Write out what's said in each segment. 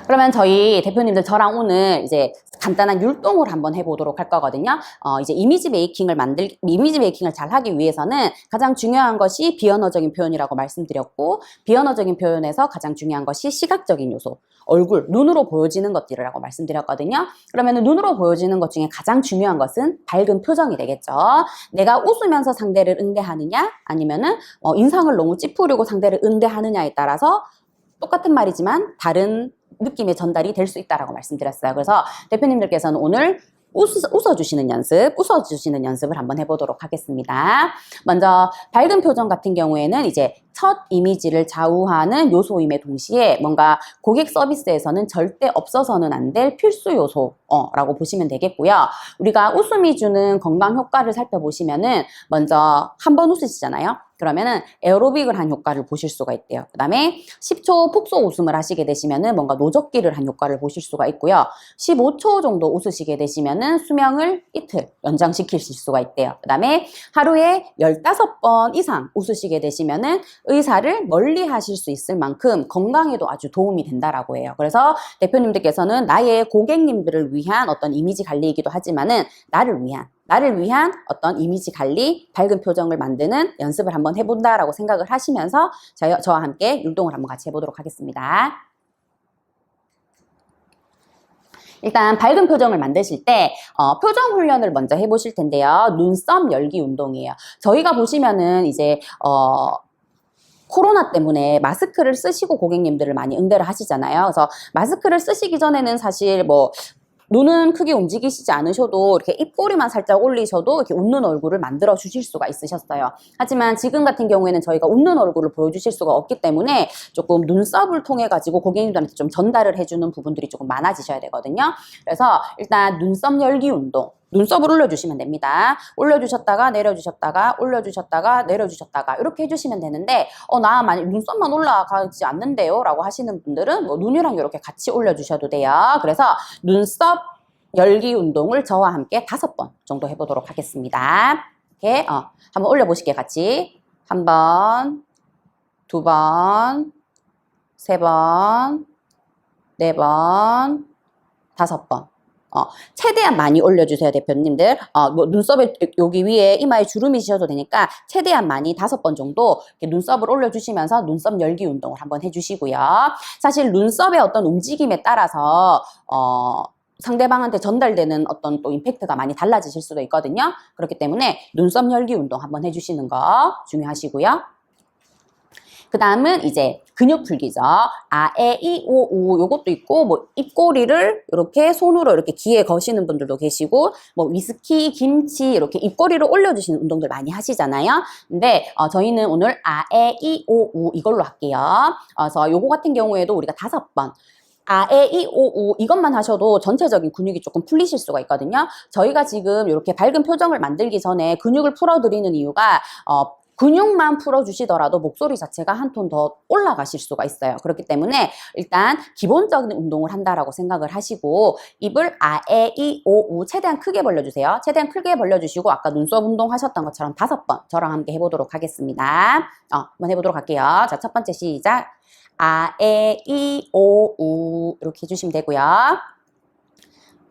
그러면 저희 대표님들 저랑 오늘 이제 간단한 율동을 한번 해보도록 할 거거든요. 이제 이미지 메이킹을 잘 하기 위해서는 가장 중요한 것이 비언어적인 표현이라고 말씀드렸고, 비언어적인 표현에서 가장 중요한 것이 시각적인 요소, 얼굴, 눈으로 보여지는 것들이라고 말씀드렸거든요. 그러면 눈으로 보여지는 것 중에 가장 중요한 것은 밝은 표정이 되겠죠. 내가 웃으면서 상대를 응대하느냐, 아니면은 인상을 너무 찌푸리고 상대를 응대하느냐에 따라서 똑같은 말이지만 다른 느낌의 전달이 될 수 있다라고 말씀드렸어요. 그래서 대표님들께서는 오늘 웃어주시는 연습을 한번 해보도록 하겠습니다. 먼저 밝은 표정 같은 경우에는 이제 첫 이미지를 좌우하는 요소임에 동시에 뭔가 고객 서비스에서는 절대 없어서는 안 될 필수 요소라고 보시면 되겠고요. 우리가 웃음이 주는 건강 효과를 살펴보시면은 먼저 한 번 웃으시잖아요. 그러면은 에어로빅을 한 효과를 보실 수가 있대요. 그 다음에 10초 폭소 웃음을 하시게 되시면은 뭔가 노젓기를 한 효과를 보실 수가 있고요. 15초 정도 웃으시게 되시면은 수명을 이틀 연장시키실 수가 있대요. 그 다음에 하루에 15번 이상 웃으시게 되시면은 의사를 멀리 하실 수 있을 만큼 건강에도 아주 도움이 된다라고 해요. 그래서 대표님들께서는 나의 고객님들을 위한 어떤 이미지 관리이기도 하지만은 나를 위한 어떤 이미지 관리, 밝은 표정을 만드는 연습을 한번 해본다라고 생각을 하시면서 저와 함께 율동을 한번 같이 해보도록 하겠습니다. 일단 밝은 표정을 만드실 때 표정 훈련을 먼저 해보실 텐데요. 눈썹 열기 운동이에요. 저희가 보시면은 이제 코로나 때문에 마스크를 쓰시고 고객님들을 많이 응대를 하시잖아요. 그래서 마스크를 쓰시기 전에는 사실 눈은 크게 움직이시지 않으셔도 이렇게 입꼬리만 살짝 올리셔도 이렇게 웃는 얼굴을 만들어 주실 수가 있으셨어요. 하지만 지금 같은 경우에는 저희가 웃는 얼굴을 보여주실 수가 없기 때문에 조금 눈썹을 통해 가지고 고객님들한테 좀 전달을 해주는 부분들이 조금 많아지셔야 되거든요. 그래서 일단 눈썹 열기 운동. 눈썹을 올려주시면 됩니다. 올려주셨다가 내려주셨다가 올려주셨다가 내려주셨다가 이렇게 해주시면 되는데 나 만약 눈썹만 올라가지 않는데요 라고 하시는 분들은 눈이랑 이렇게 같이 올려주셔도 돼요. 그래서 눈썹 열기 운동을 저와 함께 5번 정도 해보도록 하겠습니다. 이렇게 한번 올려보실게요. 같이 한 번, 2번, 3번, 4번, 5번. 최대한 많이 올려주세요, 대표님들. 눈썹에 여기 위에 이마에 주름이셔도 되니까 최대한 많이 5번 정도 이렇게 눈썹을 올려주시면서 눈썹 열기 운동을 한번 해주시고요. 사실 눈썹의 어떤 움직임에 따라서 상대방한테 전달되는 어떤 또 임팩트가 많이 달라지실 수도 있거든요. 그렇기 때문에 눈썹 열기 운동 한번 해주시는 거 중요하시고요. 그 다음은 이제 근육 풀기죠. 아, 에, 이, 오, 우 요것도 있고 입꼬리를 이렇게 손으로 이렇게 귀에 거시는 분들도 계시고 위스키, 김치 이렇게 입꼬리를 올려주시는 운동들 많이 하시잖아요. 근데 저희는 오늘 아, 에, 이, 오, 우 이걸로 할게요. 그래서 요거 같은 경우에도 우리가 5번 아, 에, 이, 오, 우 이것만 하셔도 전체적인 근육이 조금 풀리실 수가 있거든요. 저희가 지금 이렇게 밝은 표정을 만들기 전에 근육을 풀어드리는 이유가 근육만 풀어주시더라도 목소리 자체가 한 톤 더 올라가실 수가 있어요. 그렇기 때문에 일단 기본적인 운동을 한다라고 생각을 하시고 입을 아, 에, 이, 오, 우 최대한 크게 벌려주세요. 최대한 크게 벌려주시고 아까 눈썹 운동 하셨던 것처럼 5번 저랑 함께 해보도록 하겠습니다. 한번 해보도록 할게요. 자, 첫 번째 시작. 아, 에, 이, 오, 우 이렇게 해주시면 되고요.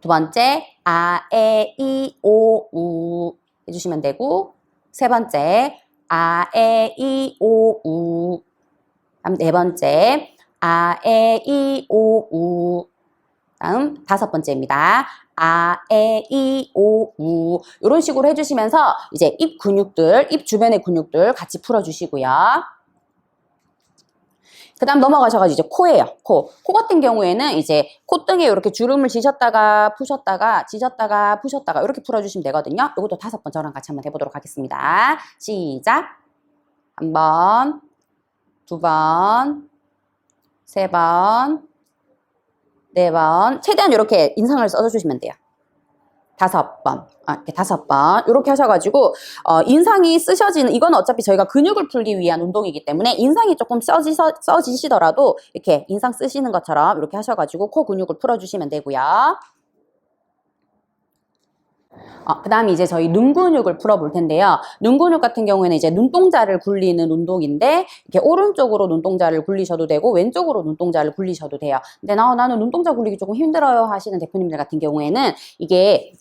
두 번째 아, 에, 이, 오, 우 해주시면 되고 세 번째 아, 에, 이, 오, 우. 다음 4번째 아, 에, 이, 오, 우. 다음 5번째입니다. 아, 에, 이, 오, 우. 이런 식으로 해주시면서 이제 입 근육들, 입 주변의 근육들 같이 풀어주시고요. 그 다음 넘어가셔가지고 이제 코예요. 코 같은 경우에는 이제 콧등에 이렇게 주름을 지셨다가 푸셨다가 지셨다가 푸셨다가 이렇게 풀어주시면 되거든요. 이것도 5번 저랑 같이 한번 해보도록 하겠습니다. 시작. 1번, 2번, 3번, 4번. 최대한 이렇게 인상을 써주시면 돼요. 5번. 이렇게 5번. 이렇게 하셔가지고, 인상이 쓰셔지는, 이건 어차피 저희가 근육을 풀기 위한 운동이기 때문에 인상이 조금 써지시더라도 이렇게 인상 쓰시는 것처럼 이렇게 하셔가지고 코 근육을 풀어주시면 되고요. 그 다음에 이제 저희 눈 근육을 풀어볼 텐데요. 눈 근육 같은 경우에는 이제 눈동자를 굴리는 운동인데, 이렇게 오른쪽으로 눈동자를 굴리셔도 되고, 왼쪽으로 눈동자를 굴리셔도 돼요. 근데 나는 눈동자 굴리기 조금 힘들어요 하시는 대표님들 같은 경우에는, 이게,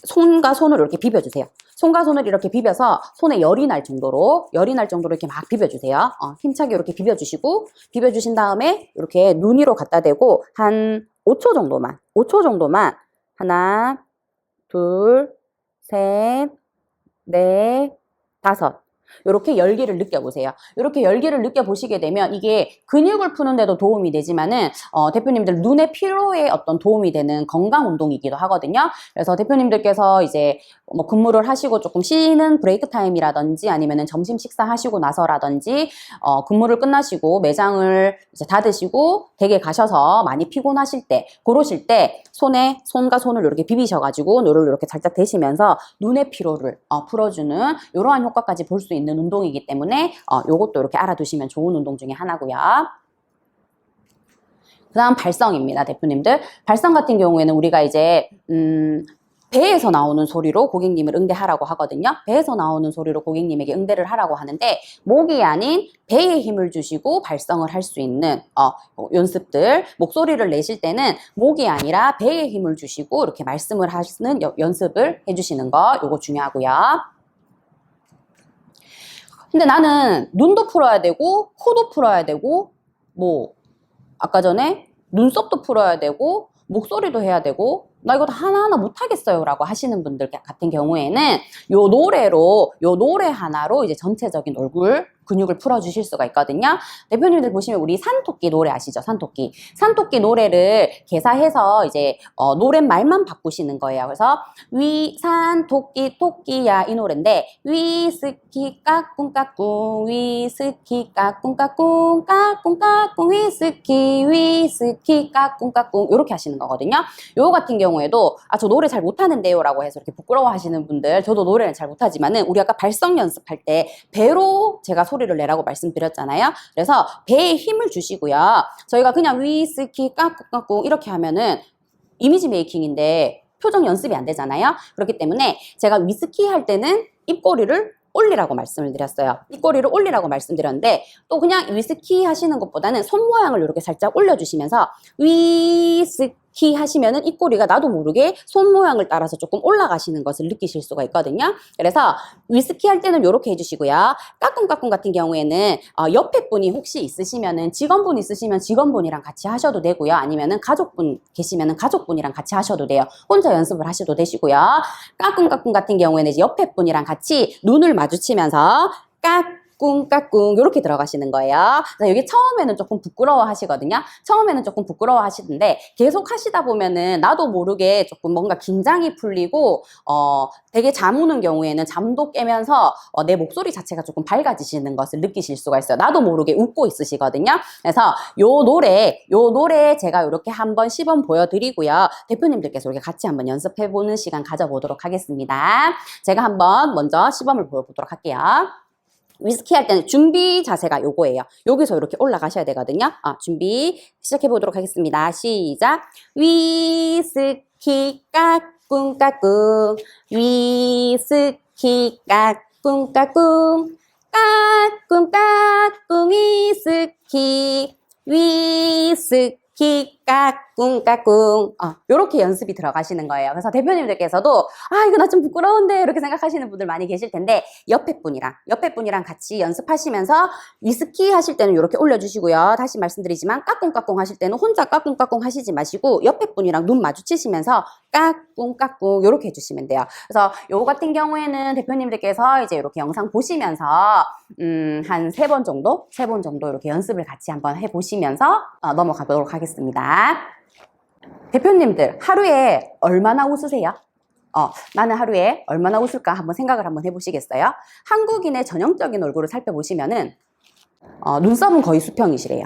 손과 손을 이렇게 비벼주세요. 손과 손을 이렇게 비벼서 손에 열이 날 정도로 이렇게 막 비벼주세요. 힘차게 이렇게 비벼주신 다음에 이렇게 눈 위로 갖다 대고 한 5초 정도만 하나, 둘, 셋, 넷, 다섯. 이렇게 열기를 느껴보세요. 이렇게 열기를 느껴보시게 되면 이게 근육을 푸는데도 도움이 되지만은 대표님들 눈의 피로에 어떤 도움이 되는 건강 운동이기도 하거든요. 그래서 대표님들께서 이제 뭐 근무를 하시고 조금 쉬는 브레이크 타임이라든지 아니면은 점심 식사하시고 나서라든지 근무를 끝나시고 매장을 이제 닫으시고 댁에 가셔서 많이 피곤하실 때 그러실 때 손과 손을 이렇게 비비셔가지고 눈을 이렇게 살짝 대시면서 눈의 피로를 풀어주는 이러한 효과까지 볼 수 있는 운동이기 때문에 요것도 이렇게 알아두시면 좋은 운동 중에 하나고요. 그 다음 발성입니다, 대표님들. 발성 같은 경우에는 우리가 이제 배에서 나오는 소리로 고객님을 응대하라고 하거든요. 배에서 나오는 소리로 고객님에게 응대를 하라고 하는데 목이 아닌 배에 힘을 주시고 발성을 할 수 있는 연습들, 목소리를 내실 때는 목이 아니라 배에 힘을 주시고 이렇게 말씀을 하시는 연습을 해주시는 거, 요거 중요하고요. 근데 나는 눈도 풀어야 되고 코도 풀어야 되고 뭐 아까 전에 눈썹도 풀어야 되고 목소리도 해야 되고 나 이거 다 하나하나 못하겠어요 라고 하시는 분들 같은 경우에는 요 노래 하나로 이제 전체적인 얼굴 근육을 풀어주실 수가 있거든요. 대표님들 보시면 우리 산토끼 노래 아시죠? 산토끼 노래를 개사해서 이제 노랫말만 바꾸시는 거예요. 그래서 산토끼 토끼야 이 노래인데 위스키 까꿍까꿍 위스키 까꿍까꿍 까꿍까꿍 위스키 까꿍까꿍 이렇게 하시는 거거든요. 요거 같은 경우에도 저 노래 잘 못하는데요 라고 해서 이렇게 부끄러워 하시는 분들, 저도 노래는 잘 못하지만은 우리 아까 발성 연습할 때 배로 제가 소리를 내라고 말씀드렸잖아요. 그래서 배에 힘을 주시고요. 저희가 그냥 위스키 까꿍까꿍 이렇게 하면은 이미지 메이킹인데 표정 연습이 안 되잖아요. 그렇기 때문에 제가 위스키 할 때는 입꼬리를 올리라고 말씀을 드렸어요. 입꼬리를 올리라고 말씀드렸는데 또 그냥 위스키 하시는 것보다는 손 모양을 이렇게 살짝 올려주시면서 위스키 하시면은 입꼬리가 나도 모르게 손 모양을 따라서 조금 올라가시는 것을 느끼실 수가 있거든요. 그래서 위스키 할 때는 이렇게 해주시고요. 까꿍까꿍 같은 경우에는 옆에 분이 혹시 있으시면은 직원분 있으시면 직원분이랑 같이 하셔도 되고요. 아니면은 가족분 계시면은 가족분이랑 같이 하셔도 돼요. 혼자 연습을 하셔도 되시고요. 까꿍까꿍 같은 경우에는 이제 옆에 분이랑 같이 눈을 마주치면서 까꿍까꿍 이렇게 들어가시는 거예요. 여기 처음에는 조금 부끄러워 하시거든요. 처음에는 조금 부끄러워 하시는데 계속 하시다 보면은 나도 모르게 조금 뭔가 긴장이 풀리고 되게 잠 오는 경우에는 잠도 깨면서 내 목소리 자체가 조금 밝아지시는 것을 느끼실 수가 있어요. 나도 모르게 웃고 있으시거든요. 그래서 요 노래 제가 이렇게 한번 시범 보여드리고요. 대표님들께서 이렇게 같이 한번 연습해보는 시간 가져보도록 하겠습니다. 제가 한번 먼저 시범을 보여보도록 할게요. 위스키 할 때는 준비 자세가 요거예요. 여기서 이렇게 올라가셔야 되거든요. 준비 시작해 보도록 하겠습니다. 시작. 위스키 까꿍까꿍 위스키 까꿍까꿍 까꿍까꿍 위스키 까꿍까꿍 요렇게 연습이 들어가시는 거예요. 그래서 대표님들께서도 이거 나 좀 부끄러운데 이렇게 생각하시는 분들 많이 계실 텐데 옆에 분이랑 같이 연습하시면서 위스키 하실 때는 이렇게 올려주시고요. 다시 말씀드리지만 까꿍까꿍 하실 때는 혼자 까꿍까꿍 하시지 마시고 옆에 분이랑 눈 마주치시면서 까꿍까꿍 이렇게 해주시면 돼요. 그래서 요거 같은 경우에는 대표님들께서 이제 이렇게 영상 보시면서 한 3번 정도 이렇게 연습을 같이 한번 해보시면서 넘어가도록 하겠습니다. 대표님들 하루에 얼마나 웃으세요? 나는 하루에 얼마나 웃을까 한번 생각을 한번 해보시겠어요? 한국인의 전형적인 얼굴을 살펴보시면은 눈썹은 거의 수평이시래요.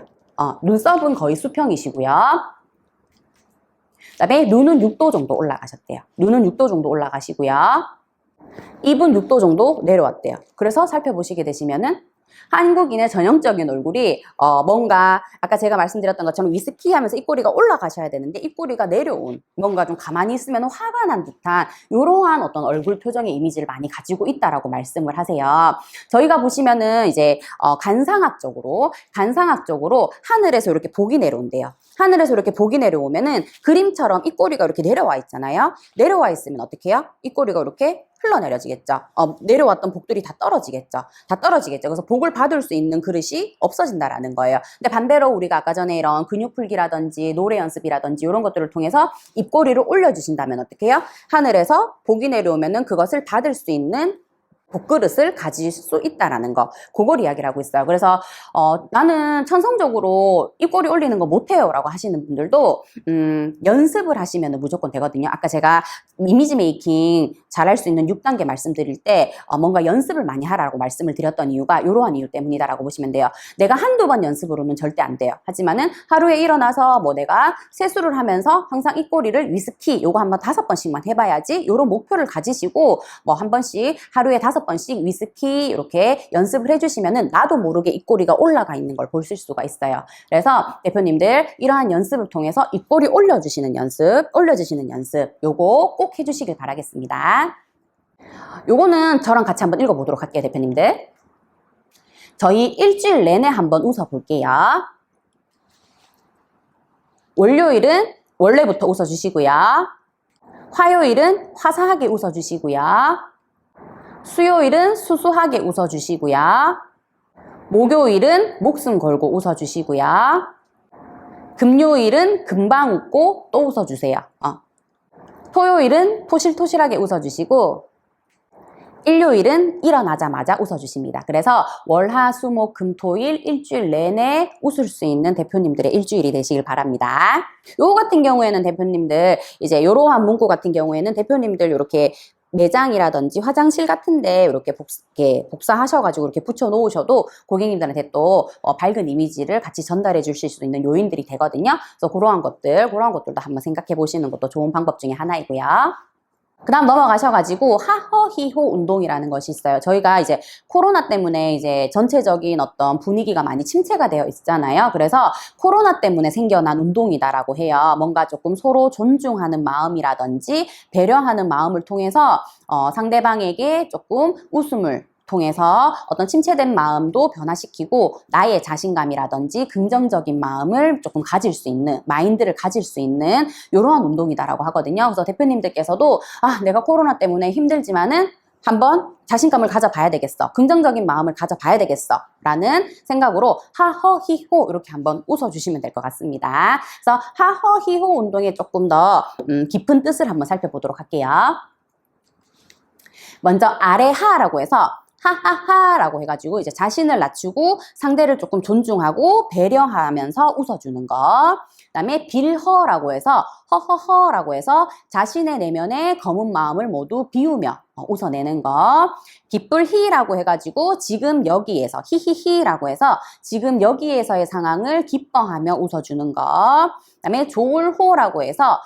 눈썹은 거의 수평이시고요. 그 다음에 눈은 6도 정도 올라가셨대요. 눈은 6도 정도 올라가시고요. 입은 6도 정도 내려왔대요. 그래서 살펴보시게 되시면은 한국인의 전형적인 얼굴이 뭔가 아까 제가 말씀드렸던 것처럼 위스키 하면서 입꼬리가 올라가셔야 되는데 입꼬리가 내려온 뭔가 좀 가만히 있으면 화가 난 듯한 이러한 어떤 얼굴 표정의 이미지를 많이 가지고 있다라고 말씀을 하세요. 저희가 보시면은 이제 간상학적으로 하늘에서 이렇게 복이 내려온대요. 하늘에서 이렇게 복이 내려오면은 그림처럼 입꼬리가 이렇게 내려와 있잖아요. 내려와 있으면 어떻게 해요? 입꼬리가 이렇게 흘러내려지겠죠. 내려왔던 복들이 다 떨어지겠죠. 그래서 복을 받을 수 있는 그릇이 없어진다라는 거예요. 근데 반대로 우리가 아까 전에 이런 근육 풀기라든지 노래 연습이라든지 이런 것들을 통해서 입꼬리를 올려주신다면 어떻게 해요? 하늘에서 복이 내려오면은 그것을 받을 수 있는 복그릇을 가질 수 있다라는 거, 그걸 이야기를 하고 있어요. 그래서 나는 천성적으로 입꼬리 올리는 거 못해요 라고 하시는 분들도 연습을 하시면 무조건 되거든요. 아까 제가 이미지 메이킹 잘할 수 있는 6단계 말씀드릴 때 뭔가 연습을 많이 하라고 말씀을 드렸던 이유가 이러한 이유 때문이다라고 보시면 돼요. 내가 한두 번 연습으로는 절대 안 돼요. 하지만은 하루에 일어나서 뭐 내가 세수를 하면서 항상 입꼬리를 위스키 요거 한번 5번씩만 해봐야지 요런 목표를 가지시고 뭐 한 번씩 하루에 5번씩 위스키 이렇게 연습을 해주시면은 나도 모르게 입꼬리가 올라가 있는 걸 볼 수가 있어요. 그래서 대표님들 이러한 연습을 통해서 입꼬리 올려주시는 연습 요거 꼭 해주시길 바라겠습니다. 요거는 저랑 같이 한번 읽어보도록 할게요, 대표님들. 저희 일주일 내내 한번 웃어볼게요. 월요일은 원래부터 웃어주시고요. 화요일은 화사하게 웃어주시고요. 수요일은 수수하게 웃어주시고요. 목요일은 목숨 걸고 웃어주시고요. 금요일은 금방 웃고 또 웃어주세요. 토요일은 토실토실하게 웃어주시고 일요일은 일어나자마자 웃어주십니다. 그래서 월, 화, 수, 목, 금, 토, 일 일주일 내내 웃을 수 있는 대표님들의 일주일이 되시길 바랍니다. 요거 같은 경우에는 대표님들 이제 요러한 문구 같은 경우에는 대표님들 이렇게 매장이라든지 화장실 같은데 이렇게 복사하셔가지고 이렇게 붙여 놓으셔도 고객님들한테 또 밝은 이미지를 같이 전달해 주실 수 있는 요인들이 되거든요. 그래서 그러한 것들도 한번 생각해 보시는 것도 좋은 방법 중에 하나이고요. 그 다음 넘어가셔가지고 하허히호 운동이라는 것이 있어요. 저희가 이제 코로나 때문에 이제 전체적인 어떤 분위기가 많이 침체가 되어 있잖아요. 그래서 코로나 때문에 생겨난 운동이다라고 해요. 뭔가 조금 서로 존중하는 마음이라든지 배려하는 마음을 통해서 상대방에게 조금 웃음을 통해서 어떤 침체된 마음도 변화시키고 나의 자신감이라든지 긍정적인 마음을 조금 가질 수 있는 마인드를 가질 수 있는 이러한 운동이다라고 하거든요. 그래서 대표님들께서도 내가 코로나 때문에 힘들지만은 한번 자신감을 가져봐야 되겠어. 긍정적인 마음을 가져봐야 되겠어. 라는 생각으로 하허히호 이렇게 한번 웃어주시면 될 것 같습니다. 그래서 하허히호 운동의 조금 더 깊은 뜻을 한번 살펴보도록 할게요. 먼저 아래하라고 해서 하하하라고 해가지고 이제 자신을 낮추고 상대를 조금 존중하고 배려하면서 웃어주는 것. 그다음에 빌허라고 해서 허허허라고 해서 자신의 내면의 검은 마음을 모두 비우며 웃어내는 것. 기쁠히라고 해가지고 지금 여기에서 히히히라고 해서 지금 여기에서의 상황을 기뻐하며 웃어주는 것. 그다음에 좋을호라고 해서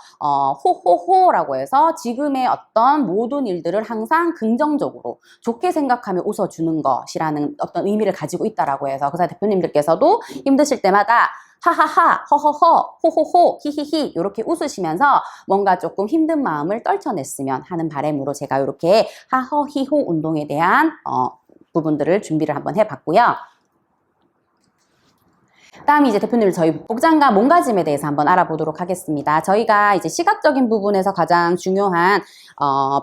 호호호라고 해서 지금의 어떤 모든 일들을 항상 긍정적으로 좋게 생각하며 웃어주는 것이라는 어떤 의미를 가지고 있다라고 해서 그래서 대표님들께서도 힘드실 때마다 하하하, 허허허, 호호호, 히히히 이렇게 웃으시면서 뭔가 조금 힘든 마음을 떨쳐냈으면 하는 바람으로 제가 이렇게 하허히호 운동에 대한 부분들을 준비를 한번 해봤고요. 다음이 이제 대표님들 저희 복장과 몸가짐에 대해서 한번 알아보도록 하겠습니다. 저희가 이제 시각적인 부분에서 가장 중요한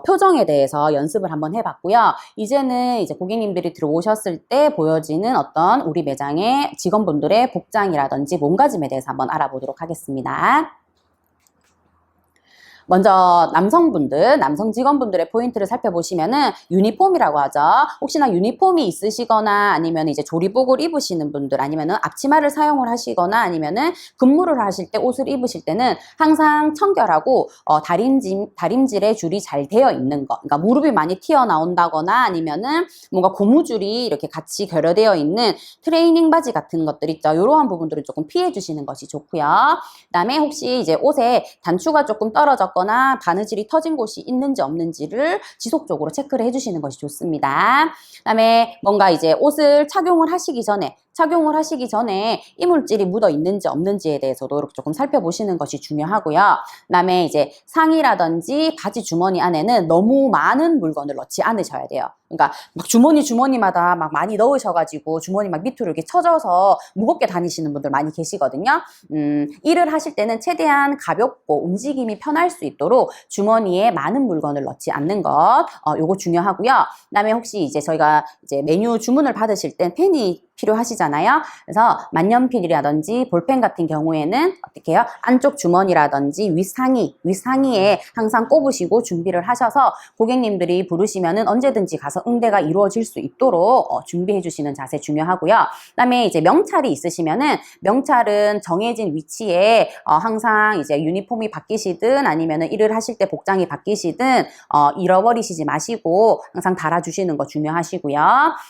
표정에 대해서 연습을 한번 해봤고요. 이제는 이제 고객님들이 들어오셨을 때 보여지는 어떤 우리 매장의 직원분들의 복장이라든지 몸가짐에 대해서 한번 알아보도록 하겠습니다. 먼저 남성 직원분들의 포인트를 살펴보시면은 유니폼이라고 하죠. 혹시나 유니폼이 있으시거나 아니면 이제 조리복을 입으시는 분들 아니면은 앞치마를 사용을 하시거나 아니면은 근무를 하실 때 옷을 입으실 때는 항상 청결하고 다림질의 줄이 잘 되어 있는 거. 그러니까 무릎이 많이 튀어나온다거나 아니면은 뭔가 고무줄이 이렇게 같이 결여되어 있는 트레이닝 바지 같은 것들 있죠. 이러한 부분들을 조금 피해 주시는 것이 좋고요. 그다음에 혹시 이제 옷에 단추가 조금 떨어졌거나 났거나 바느질이 터진 곳이 있는지 없는지를 지속적으로 체크를 해주시는 것이 좋습니다. 그다음에 뭔가 이제 옷을 착용을 하시기 전에 이물질이 묻어 있는지 없는지에 대해서도 이렇게 조금 살펴보시는 것이 중요하고요. 그다음에 이제 상의라든지 바지 주머니 안에는 너무 많은 물건을 넣지 않으셔야 돼요. 그러니까 막 주머니마다 막 많이 넣으셔가지고 주머니 막 밑으로 이렇게 쳐져서 무겁게 다니시는 분들 많이 계시거든요. 일을 하실 때는 최대한 가볍고 움직임이 편할 수 있도록 주머니에 많은 물건을 넣지 않는 것, 요거 중요하고요. 그다음에 혹시 이제 저희가 이제 메뉴 주문을 받으실 땐 펜이 필요하시잖아요. 그래서 만년필이라든지 볼펜 같은 경우에는 어떻게 해요? 안쪽 주머니라든지 윗상의에 항상 꼽으시고 준비를 하셔서 고객님들이 부르시면은 언제든지 가서 응대가 이루어질 수 있도록 준비해 주시는 자세 중요하고요. 그다음에 이제 명찰이 있으시면은 명찰은 정해진 위치에 항상 이제 유니폼이 바뀌시든 아니면은 일을 하실 때 복장이 바뀌시든 잃어버리시지 마시고 항상 달아주시는 거 중요하시고요.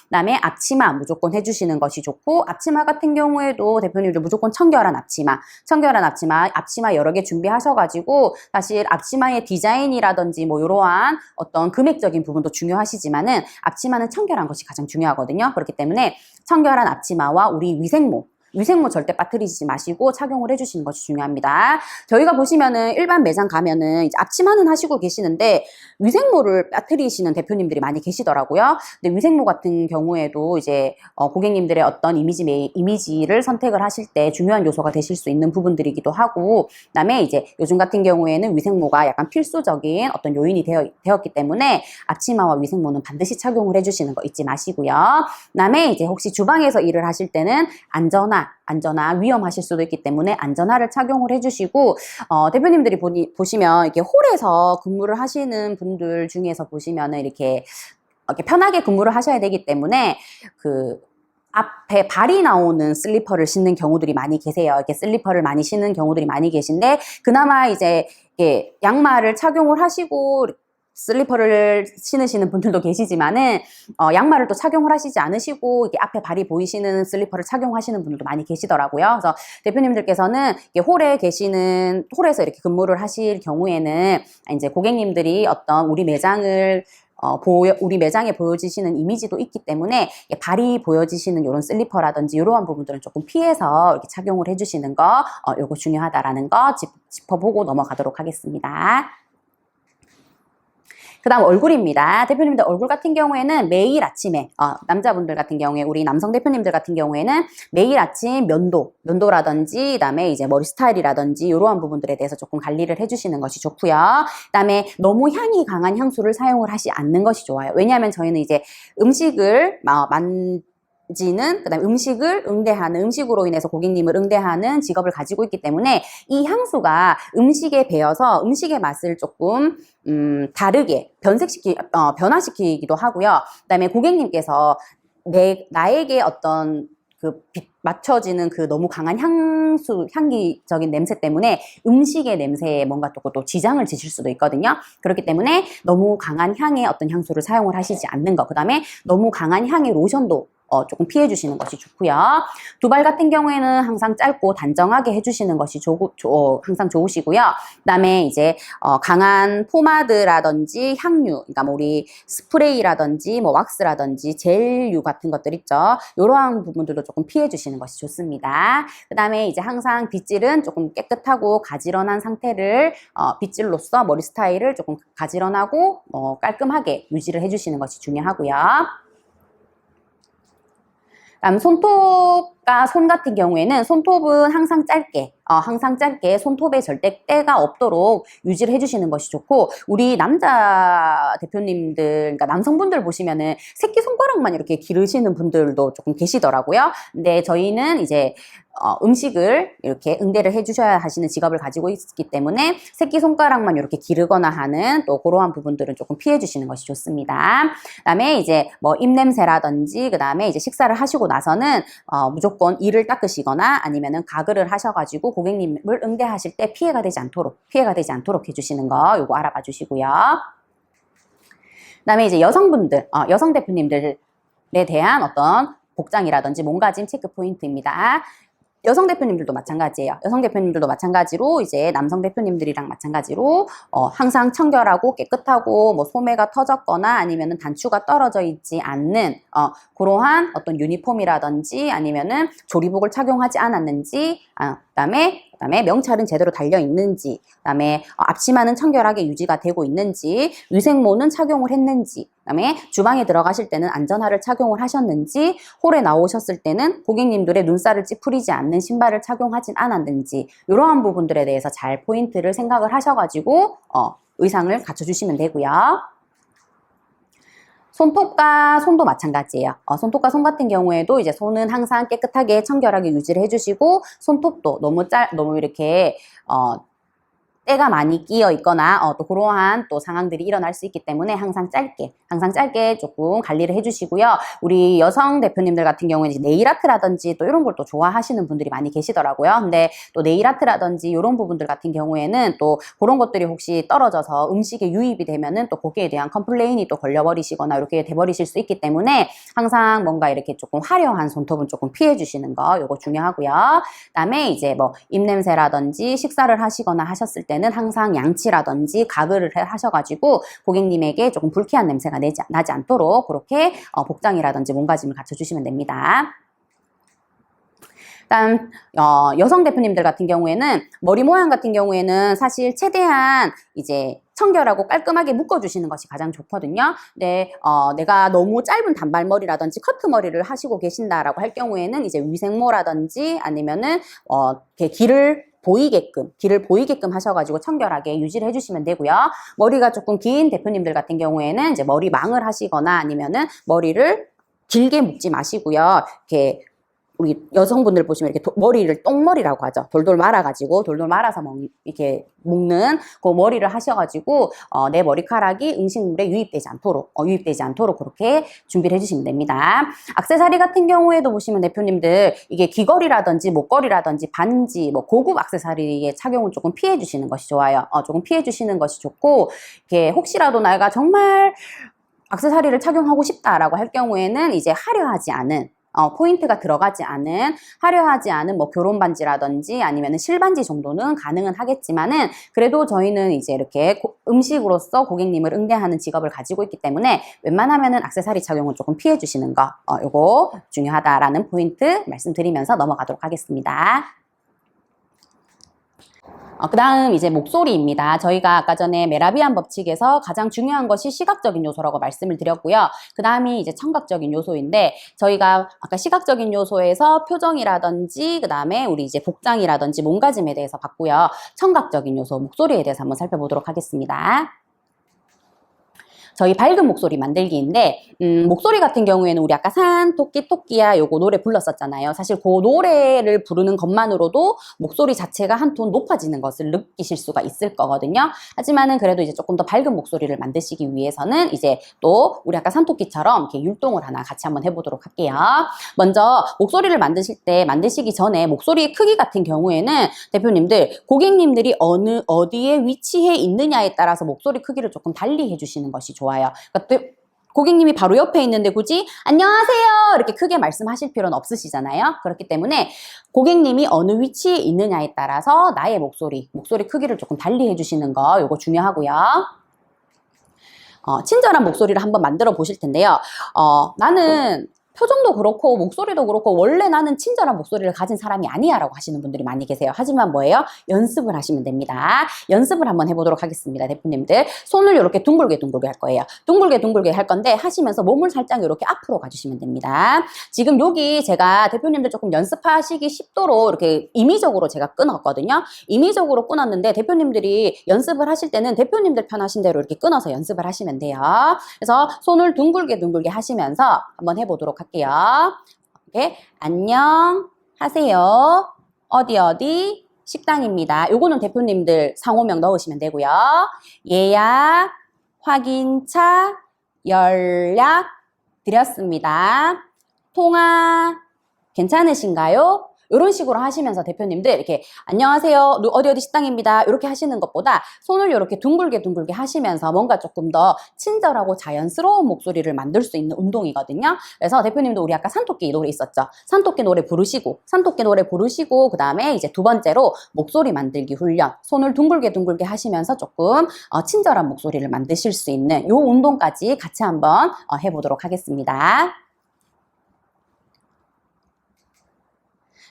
그다음에 앞치마 무조건 해주시는 것이 좋고, 앞치마 같은 경우에도 대표님들 무조건 청결한 앞치마 여러 개 준비하셔가지고, 사실 앞치마의 디자인이라든지 뭐 이러한 어떤 금액적인 부분도 중요하시지만은 앞치마는 청결한 것이 가장 중요하거든요. 그렇기 때문에 청결한 앞치마와 우리 위생모 절대 빠뜨리지 마시고 착용을 해주시는 것이 중요합니다. 저희가 보시면은 일반 매장 가면은 이제 앞치마는 하시고 계시는데 위생모를 빠뜨리시는 대표님들이 많이 계시더라고요. 근데 위생모 같은 경우에도 이제 고객님들의 어떤 이미지를 선택을 하실 때 중요한 요소가 되실 수 있는 부분들이기도 하고, 그다음에 이제 요즘 같은 경우에는 위생모가 약간 필수적인 어떤 요인이 되었기 때문에 앞치마와 위생모는 반드시 착용을 해주시는 거 잊지 마시고요. 그다음에 이제 혹시 주방에서 일을 하실 때는 안전화 위험하실 수도 있기 때문에 안전화를 착용을 해주시고, 대표님들이 보시면 이렇게 홀에서 근무를 하시는 분들 중에서 보시면은 이렇게 편하게 근무를 하셔야 되기 때문에 그 앞에 발이 나오는 슬리퍼를 신는 경우들이 많이 계세요. 이렇게 슬리퍼를 많이 신는 경우들이 많이 계신데, 그나마 이제 양말을 착용을 하시고 슬리퍼를 신으시는 분들도 계시지만은 양말을 또 착용을 하시지 않으시고 이게 앞에 발이 보이시는 슬리퍼를 착용하시는 분들도 많이 계시더라고요. 그래서 대표님들께서는 홀에서 이렇게 근무를 하실 경우에는 이제 고객님들이 어떤 우리 매장에 보여지시는 이미지도 있기 때문에 발이 보여지시는 이런 슬리퍼라든지 이러한 부분들은 조금 피해서 이렇게 착용을 해주시는 거, 요거 중요하다라는 거 짚어보고 넘어가도록 하겠습니다. 그 다음 얼굴입니다. 대표님들 얼굴 같은 경우에는 매일 아침에 남자분들 같은 경우에 우리 남성 대표님들 같은 경우에는 매일 아침 면도라든지 그다음에 이제 머리 스타일이라든지 이러한 부분들에 대해서 조금 관리를 해주시는 것이 좋고요. 그다음에 너무 향이 강한 향수를 사용을 하지 않는 것이 좋아요. 왜냐하면 저희는 이제 음식을 그다음에 음식으로 인해서 고객님을 응대하는 직업을 가지고 있기 때문에 이 향수가 음식에 배어서 음식의 맛을 조금 다르게 변화시키기도 하고요. 그다음에 고객님께서 나에게 어떤 맞춰지는 그 너무 강한 향기적인 냄새 때문에 음식의 냄새에 뭔가 또 지장을 지실 수도 있거든요. 그렇기 때문에 너무 강한 향의 어떤 향수를 사용을 하시지 않는 거. 그 다음에 너무 강한 향의 로션도 조금 피해 주시는 것이 좋고요. 두발 같은 경우에는 항상 짧고 단정하게 해주시는 것이 항상 좋으시고요. 그 다음에 이제 강한 포마드라든지 향유, 그러니까 뭐 우리 스프레이라든지 뭐 왁스라든지 젤류 같은 것들 있죠. 이러한 부분들도 조금 피해 주시는 것이 좋습니다. 그 다음에 이제 항상 빗질은 조금 깨끗하고 가지런한 상태를 빗질로써 머리 스타일을 조금 가지런하고 깔끔하게 유지를 해주시는 것이 중요하고요. 다음 손톱과 손 같은 경우에는 손톱은 항상 짧게 손톱에 절대 때가 없도록 유지를 해주시는 것이 좋고, 우리 남자 대표님들, 그러니까 남성분들 보시면은 새끼손가락만 이렇게 기르시는 분들도 조금 계시더라고요. 근데 저희는 이제 음식을 이렇게 응대를 해주셔야 하시는 직업을 가지고 있기 때문에 새끼손가락만 이렇게 기르거나 하는 또 그러한 부분들은 조금 피해 주시는 것이 좋습니다. 그 다음에 이제 뭐 입냄새라든지 그 다음에 이제 식사를 하시고 나서는 무조건 이를 닦으시거나 아니면은 가글을 하셔가지고 고객님을 응대하실 때 피해가 되지 않도록 해주시는 거 요거 알아봐 주시고요. 그 다음에 이제 여성 대표님들에 대한 어떤 복장이라든지 몸가짐 체크 포인트입니다. 여성 대표님들도 마찬가지예요. 여성 대표님들도 마찬가지로 이제 남성 대표님들이랑 마찬가지로 항상 청결하고 깨끗하고 뭐 소매가 터졌거나 아니면은 단추가 떨어져 있지 않는 그러한 어떤 유니폼이라든지 아니면은 조리복을 착용하지 않았는지 그다음에 명찰은 제대로 달려 있는지, 그다음에 앞치마는 청결하게 유지가 되고 있는지, 위생모는 착용을 했는지, 그다음에 주방에 들어가실 때는 안전화를 착용을 하셨는지, 홀에 나오셨을 때는 고객님들의 눈살을 찌푸리지 않는 신발을 착용하진 않았는지, 이러한 부분들에 대해서 잘 포인트를 생각을 하셔가지고 의상을 갖춰주시면 되고요. 손톱과 손도 마찬가지예요. 손톱과 손 같은 경우에도 이제 손은 항상 깨끗하게 청결하게 유지를 해주시고, 손톱도 너무 이렇게 때가 많이 끼어 있거나 또 그러한 또 상황들이 일어날 수 있기 때문에 항상 짧게 조금 관리를 해주시고요. 우리 여성 대표님들 같은 경우에는 이제 네일 아트라든지 또 이런 걸 또 좋아하시는 분들이 많이 계시더라고요. 근데 또 네일 아트라든지 이런 부분들 같은 경우에는 또 그런 것들이 혹시 떨어져서 음식에 유입이 되면은 또 거기에 대한 컴플레인이 또 걸려버리시거나 이렇게 돼버리실 수 있기 때문에 항상 뭔가 이렇게 조금 화려한 손톱은 조금 피해 주시는 거 요거 중요하고요. 그다음에 이제 뭐 입냄새라든지 식사를 하시거나 하셨을 때 는 항상 양치라든지 가글을 하셔가지고 고객님에게 조금 불쾌한 냄새가 나지 않도록 그렇게 복장이라든지 몸가짐을 갖춰주시면 됩니다. 일단 여성 대표님들 같은 경우에는 머리 모양 같은 경우에는 사실 최대한 이제 청결하고 깔끔하게 묶어주시는 것이 가장 좋거든요. 근데 내가 너무 짧은 단발머리라든지 커트머리를 하시고 계신다라고 할 경우에는 이제 위생모라든지 아니면은 길을 보이게끔 하셔가지고 청결하게 유지를 해주시면 되고요. 머리가 조금 긴 대표님들 같은 경우에는 이제 머리망을 하시거나 아니면은 머리를 길게 묶지 마시고요. 이렇게 우리 여성분들 보시면 이렇게 머리를 똥머리라고 하죠. 돌돌 말아가지고 돌돌 말아서 이렇게 묶는 그 머리를 하셔가지고 내 머리카락이 음식물에 유입되지 않도록 그렇게 준비를 해주시면 됩니다. 액세서리 같은 경우에도 보시면 대표님들 이게 귀걸이라든지 목걸이라든지 반지 뭐 고급 액세서리의 착용은 조금 피해 주시는 것이 좋아요. 조금 피해 주시는 것이 좋고 이게 혹시라도 내가 정말 액세서리를 착용하고 싶다라고 할 경우에는 이제 화려하지 않은 포인트가 들어가지 않은 화려하지 않은 뭐 결혼 반지라든지 아니면 실반지 정도는 가능은 하겠지만은 그래도 저희는 이제 이렇게 음식으로서 고객님을 응대하는 직업을 가지고 있기 때문에 웬만하면은 액세서리 착용은 조금 피해 주시는 거 요거 중요하다라는 포인트 말씀드리면서 넘어가도록 하겠습니다. 그 다음 이제 목소리입니다. 저희가 아까 전에 메라비안 법칙에서 가장 중요한 것이 시각적인 요소라고 말씀을 드렸고요. 그 다음이 이제 청각적인 요소인데 저희가 아까 시각적인 요소에서 표정이라든지 그 다음에 우리 이제 복장이라든지 몸가짐에 대해서 봤고요. 청각적인 요소, 목소리에 대해서 한번 살펴보도록 하겠습니다. 저희 밝은 목소리 만들기인데 목소리 같은 경우에는 우리 아까 산 토끼 토끼야 요거 노래 불렀었잖아요. 사실 그 노래를 부르는 것만으로도 목소리 자체가 한 톤 높아지는 것을 느끼실 수가 있을 거거든요. 하지만은 그래도 이제 조금 더 밝은 목소리를 만드시기 위해서는 이제 또 우리 아까 산토끼처럼 이렇게 율동을 하나 같이 한번 해보도록 할게요. 먼저 목소리를 만드시기 전에 목소리 크기 같은 경우에는 대표님들 고객님들이 어디에 위치해 있느냐에 따라서 목소리 크기를 조금 달리 해주시는 것이 좋아요. 그러니까 고객님이 바로 옆에 있는데 굳이 안녕하세요 이렇게 크게 말씀하실 필요는 없으시잖아요. 그렇기 때문에 고객님이 어느 위치에 있느냐에 따라서 나의 목소리 크기를 조금 달리 해주시는 거 요거 중요하고요. 친절한 목소리를 한번 만들어 보실 텐데요. 나는 표정도 그렇고 목소리도 그렇고 원래 나는 친절한 목소리를 가진 사람이 아니야 라고 하시는 분들이 많이 계세요. 하지만 뭐예요? 연습을 하시면 됩니다. 연습을 한번 해보도록 하겠습니다. 대표님들 손을 이렇게 둥글게 할 거예요. 둥글게 할 건데 하시면서 몸을 살짝 이렇게 앞으로 가주시면 됩니다. 지금 여기 제가 대표님들 조금 연습하시기 쉽도록 이렇게 임의적으로 제가 끊었거든요. 임의적으로 끊었는데 대표님들이 연습을 하실 때는 대표님들 편하신 대로 이렇게 끊어서 연습을 하시면 돼요. 그래서 손을 둥글게 하시면서 한번 해보도록 할게요. 이렇게 안녕하세요. 어디 식당입니다. 요거는 대표님들 상호명 넣으시면 되고요. 예약 확인차 연락 드렸습니다. 통화 괜찮으신가요? 이런 식으로 하시면서 대표님들 이렇게 안녕하세요 어디 어디 식당입니다 이렇게 하시는 것보다 손을 이렇게 둥글게 하시면서 뭔가 조금 더 친절하고 자연스러운 목소리를 만들 수 있는 운동이거든요. 그래서 대표님도 우리 아까 산토끼 노래 있었죠. 산토끼 노래 부르시고 그 다음에 이제 두 번째로 목소리 만들기 훈련, 손을 둥글게 하시면서 조금 친절한 목소리를 만드실 수 있는 요 운동까지 같이 한번 해보도록 하겠습니다.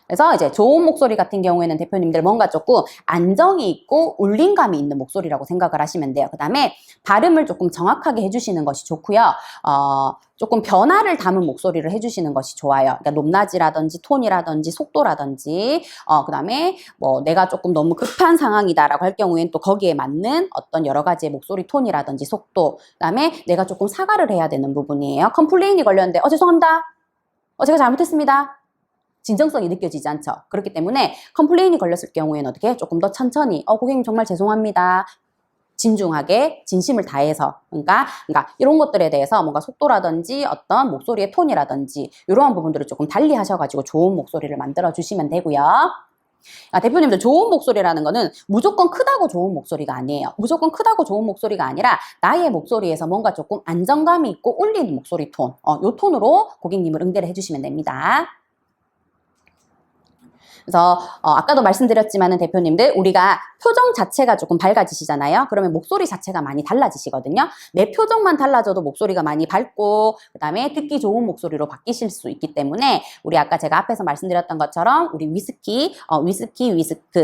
그래서 이제 좋은 목소리 같은 경우에는 대표님들 뭔가 조금 안정이 있고 울림감이 있는 목소리라고 생각을 하시면 돼요. 그 다음에 발음을 조금 정확하게 해주시는 것이 좋고요. 조금 변화를 담은 목소리를 해주시는 것이 좋아요. 그러니까 높낮이라든지 톤이라든지 속도라든지 그 다음에 뭐 내가 조금 너무 급한 상황이다라고 할 경우에는 또 거기에 맞는 어떤 여러 가지의 목소리 톤이라든지 속도, 그 다음에 내가 조금 사과를 해야 되는 부분이에요. 컴플레인이 걸렸는데 죄송합니다. 제가 잘못했습니다. 진정성이 느껴지지 않죠. 그렇기 때문에 컴플레인이 걸렸을 경우에는 어떻게 조금 더 천천히 고객님 정말 죄송합니다. 진중하게 진심을 다해서 그러니까 이런 것들에 대해서 뭔가 속도라든지 어떤 목소리의 톤이라든지 이러한 부분들을 조금 달리 하셔가지고 좋은 목소리를 만들어 주시면 되고요. 대표님들 좋은 목소리라는 거는 무조건 크다고 좋은 목소리가 아니에요. 무조건 크다고 좋은 목소리가 아니라 나의 목소리에서 뭔가 조금 안정감이 있고 울리는 목소리 톤, 요 톤으로 고객님을 응대를 해주시면 됩니다. 그래서 아까도 말씀드렸지만은 대표님들 우리가 표정 자체가 조금 밝아지시잖아요. 그러면 목소리 자체가 많이 달라지시거든요. 내 표정만 달라져도 목소리가 많이 밝고 그 다음에 듣기 좋은 목소리로 바뀌실 수 있기 때문에 우리 아까 제가 앞에서 말씀드렸던 것처럼 우리 위스키,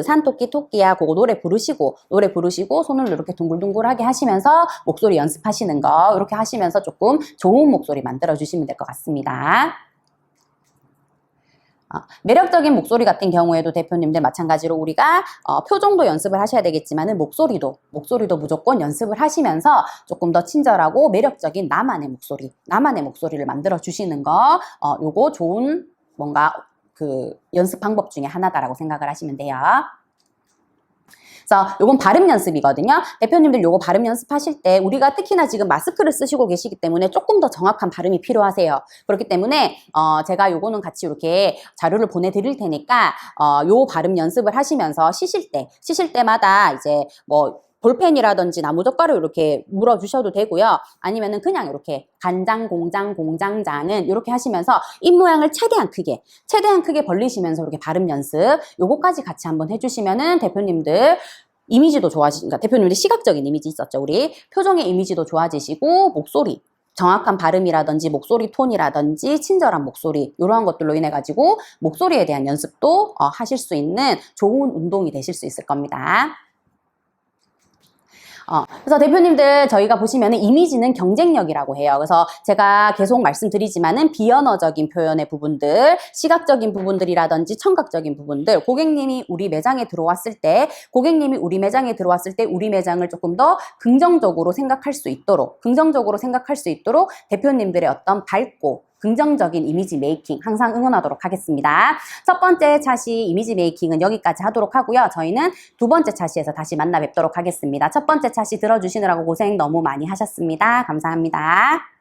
산토끼, 토끼야 그거 노래 부르시고 손을 이렇게 둥글둥글하게 하시면서 목소리 연습하시는 거 이렇게 하시면서 조금 좋은 목소리 만들어 주시면 될 것 같습니다. 매력적인 목소리 같은 경우에도 대표님들 마찬가지로 우리가 표정도 연습을 하셔야 되겠지만은 목소리도 무조건 연습을 하시면서 조금 더 친절하고 매력적인 나만의 목소리를 만들어 주시는 거 요거 좋은 뭔가 그 연습 방법 중에 하나다라고 생각을 하시면 돼요. 그래서 요건 발음 연습이거든요. 대표님들 요거 발음 연습하실 때 우리가 특히나 지금 마스크를 쓰시고 계시기 때문에 조금 더 정확한 발음이 필요하세요. 그렇기 때문에 제가 요거는 같이 이렇게 자료를 보내드릴 테니까 요 발음 연습을 하시면서 쉬실 때마다 이제 뭐 볼펜이라든지 나무젓가락 이렇게 물어주셔도 되고요. 아니면은 그냥 이렇게 간장, 공장, 공장장은 이렇게 하시면서 입 모양을 최대한 크게 벌리시면서 이렇게 발음 연습 요거까지 같이 한번 해주시면은 대표님들 이미지도 그러니까 대표님들 시각적인 이미지 있었죠. 우리 표정의 이미지도 좋아지시고 목소리 정확한 발음이라든지 목소리 톤이라든지 친절한 목소리 이러한 것들로 인해 가지고 목소리에 대한 연습도 하실 수 있는 좋은 운동이 되실 수 있을 겁니다. 그래서 대표님들 저희가 보시면은 이미지는 경쟁력이라고 해요. 그래서 제가 계속 말씀드리지만은 비언어적인 표현의 부분들, 시각적인 부분들이라든지 청각적인 부분들, 고객님이 우리 매장에 들어왔을 때 우리 매장을 조금 더 긍정적으로 생각할 수 있도록 대표님들의 어떤 밝고 긍정적인 이미지 메이킹 항상 응원하도록 하겠습니다. 첫 번째 차시 이미지 메이킹은 여기까지 하도록 하고요. 저희는 두 번째 차시에서 다시 만나 뵙도록 하겠습니다. 첫 번째 차시 들어주시느라고 고생 너무 많이 하셨습니다. 감사합니다.